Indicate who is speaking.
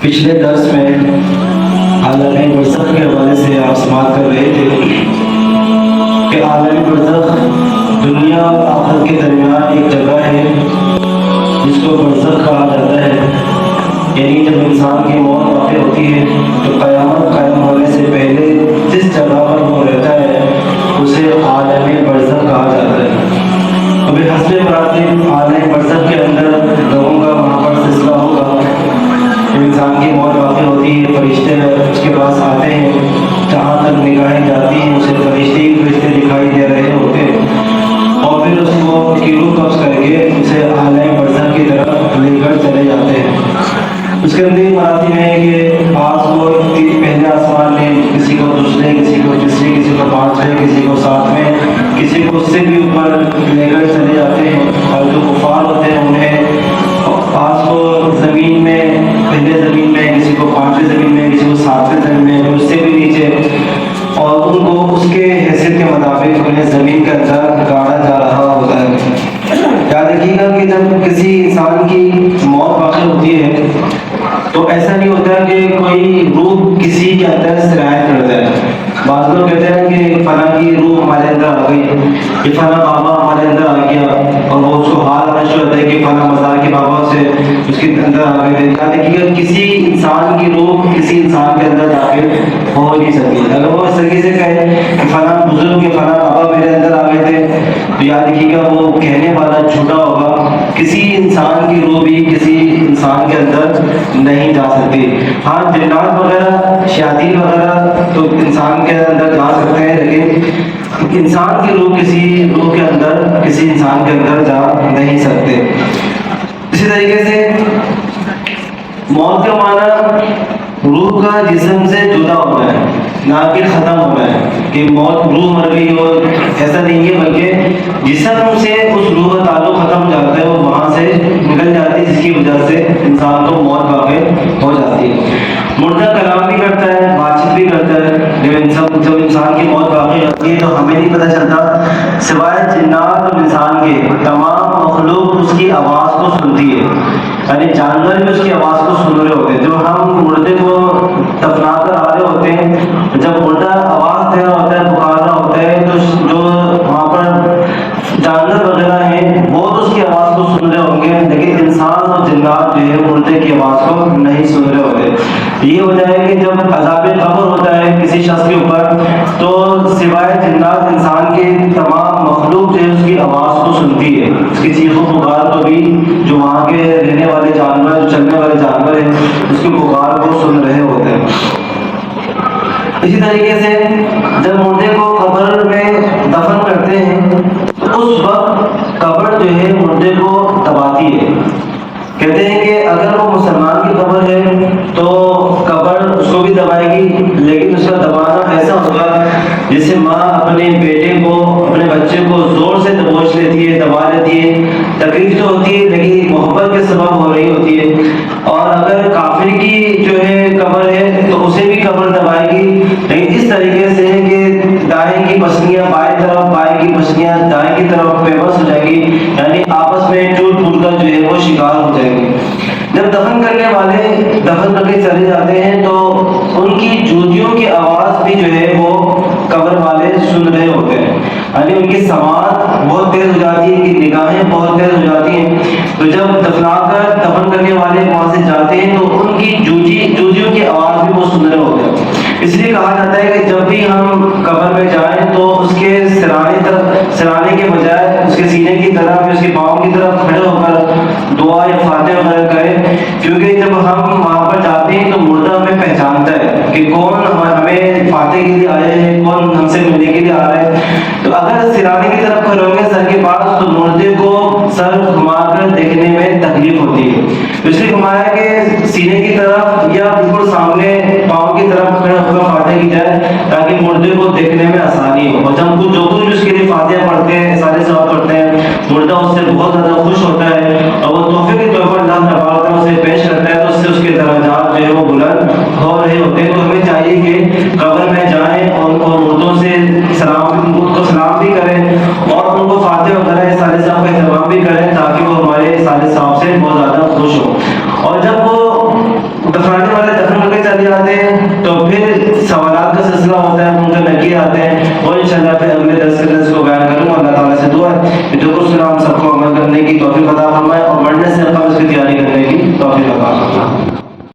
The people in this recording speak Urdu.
Speaker 1: پچھلے درس میں عالم برزخ کے حوالے سے آپ سماعت کر رہے تھے کہ عالم برزخ دنیا اور آخرت کے درمیان ایک جگہ ہے جس کو برزخ کہا جاتا ہے. یعنی جب انسان کی موت واقع ہوتی ہے تو قیامت قائم ہونے سے پہلے جس جگہ پر وہ رہتا ہے اسے عالم برزخ کہا جاتا ہے. اب حسب مراتب عالم برزخ کے اندر لوگوں کا وہاں پر سلسلہ ہوگا. جب انسان کی موت واقع ہوتی ہے فرشتے اس کے پاس آتے ہیں, جہاں تک نگاہیں جاتی ہیں اسے فرشتے دکھائی دے رہے ہوتے ہیں اور پھر اس کو کی روح قبض کر کے اسے عالم برزخ کی طرف لے کر چلے جاتے ہیں. اس کے اندر مراتب ہے کہ بعض وہ پہلے آسمان میں, کسی کو دوسرے, کسی کو تیسرے, کسی کو پانچویں, کسی کو ساتویں, کسی کو اس سے بھی اوپر لے کر چلے جاتے ہیں. اور جو کفار ہوتے ہیں انہیں بعض کو زمین میں, پہلے زمین میں, کسی کو پانچویں زمین میں, کسی کو ساتویں زمین میں, اس سے بھی نیچے, اور ان کو اس کے حیثیت کے مطابق انہیں زمین کے اندر گاڑا جا رہا ہوتا ہے. یاد رکھیے گا کہ جب کسی انسان کی موت واقع ہوتی ہے تو ایسا نہیں ہوتا کہ کوئی روح کسی کے اندر سرایت کرتا ہے. بعض لوگ کہتے ہیں کہ فلاں کی روح ہمارے اندر آ گئی, کہ فلاں بابا ہمارے اندر آ گیا, اور وہ اس کو حال نشر ہوتا ہے کہ فلاں مزار کے بابا سے اس کے اندر آ گئے تھے. یاد رکھیے گا کسی انسان کی روح کسی انسان کے اندر داخل ہو نہیں سکتی. اگر وہ اس طریقے سے کہے کہ فلاں بزرگ کے فلاں بابا میرے اندر آ گئے تھے تو یاد رکھیے گا وہ کہنے والا جھوٹا ہوگا. کسی انسان کی روح بھی کسی انسان کے اندر نہیں جا سکتی. ہاں جنات وغیرہ, شیاطین وغیرہ تو انسان کے اندر جا سکتے ہیں, لیکن انسان کی روح کسی روح کے اندر, کسی انسان کے اندر جا نہیں سکتے. اسی طریقے سے موت کا معنی روح کا جسم سے جدا ہونا ہے, نہ کہ ختم ہونا ہے کہ موت روح مر گئی ہو, ایسا نہیں ہے, بلکہ جسم سے اس روح کا تعلق ختم ہو جاتا ہے, وہ وہاں سے نکل جاتی ہے, جس کی وجہ سے انسان کو موت واقع ہو جاتی ہے. مردہ کلام بھی کرتا ہے, بات چیت بھی کرتا ہے. جب انسان کی موت واقع ہوتی ہے تو ہمیں نہیں پتہ چلتا سوائے جنات اور انسان کے تمام مخلوق اس کی آواز کو سنتی ہے. یعنی جانور بھی اس کی آواز کو سن رہے ہوتے ہیں. جو ہم مردے کو دفنا کر آ رہے ہوتے ہیں, جب مردہ آواز دے رہا ہوتا ہے, پکار رہا ہوتا ہے, تو جو وہاں پر جانور وغیرہ ہیں وہ تو اس کی آواز کو سن رہے ہوں گے, لیکن انسان اور جنات جو ہے مردے کی آواز کو نہیں سن رہے ہوتے. یہ وجہ ہے کہ جب عذاب قبر ہوتا ہے کسی شخص کے اوپر تو سوائے جنات انسان کے تمام مخلوق جو ہے اس کی آواز کو سنتی ہے, اس کی چیخ و پکار کو بھی جو وہاں کے رہنے والے جانور, جو چلنے والے جانور ہیں, اس کی پکار کو سن رہے ہوتے ہیں. اسی طریقے سے جب مردے کو قبر میں دفن کرتے ہیں تو اس وقت قبر جو ہے مردے کو دباتی ہے. کہتے ہیں کہ اگر وہ مسلمان کی قبر ہے تو قبر اس کو بھی دبائے گی, لیکن اس کا دبانا ایسا ہوگا جیسے ماں اپنے بیٹے کو, اپنے بچے کو زور سے دبوچ لیتی ہے, دبا لیتی ہے. تکلیف تو ہوتی ہے لیکن محبت کے سبب ہو رہی ہوتی ہے. اور اگر کافر کی جو ہے قبر ہے تو اسے بھی قبر دبائے گی, لیکن اس طریقے سے کہ دائیں کی پسلیاں بائیں طرف, بائیں کی پسلیاں دائیں کی طرف پیوست ہو جائے گی, یعنی آپس میں ٹوٹ پھوٹ کر جو ہے وہ شکار ہو جائے گی. جب دفن کرنے والے دفن کر کے چلے جاتے ہیں تو ان کی جوتیوں کی آواز بھی جو ہے وہ قبر والے سن رہے ہوتے ہیں. یعنی ان کی سماعت بہت تیز ہو جاتی ہے, کہ نگاہیں بہت تیز ہو جاتی ہیں. تو جب دفنا کر دفن کرنے والے وہاں سے جاتے ہیں تو ان کی جوتیوں کی آواز بھی وہ سن رہے ہوتے ہیں. اس لیے کہا جاتا ہے کہ جب بھی ہم قبر میں جائیں تو اس کے سرانے کے بجائے اس کے سینے کی طرف, اس کے پاؤں کی طرف کھڑے ہو کر دعا یا فاتحہ وغیرہ کریں, کیونکہ جب ہم وہاں پر جاتے ہیں تو مردہ ہمیں پہچانتا ہے کہ کون ہمیں فاتحہ کے لیے آئے ہیں, کون ہم سے ملنے کے لیے آ رہے ہیں. تو اگر سرانے کی طرف کھڑے ہوں گے سر کے پاس تو مردے کو سر گھما کر دیکھنے میں تکلیف ہوتی ہے. اس لیے گھمایا کہ سینے کی طرف یا بالکل سامنے پاؤں کی طرف کھڑے ہو کر فاتحہ کی جائے تاکہ مردے کو دیکھنے میں آسانی ہو. اور جب جو کچھ اس کے لیے فاتحہ پڑھتے ہیں, سارے ثواب پڑھتے ہیں, مردہ اس سے بہت زیادہ خوش ہوتا ہے اور وہ تحفے کے طور پر اللہ تبارک و تعالیٰ اسے پیش کرتا ہے, تو اس سے اس کے درجات جو ہے وہ بلند ہو رہے ہوتے ہیں. تو ہمیں چاہیے کہ قبر میں جائیں اور مردوں سے سلام بھی کریں اور ان کو فاتحہ وغیرہ سارے ثواب کا اہتمام بھی کریں تاکہ وہ ہمارے سارے ثواب سے بہت زیادہ خوش ہو. اور جب وہ دفنانے ہے جو کچھ سنا ہم سب کو عمل کرنے کی توفیق عطا فرمائے اور مرنے سے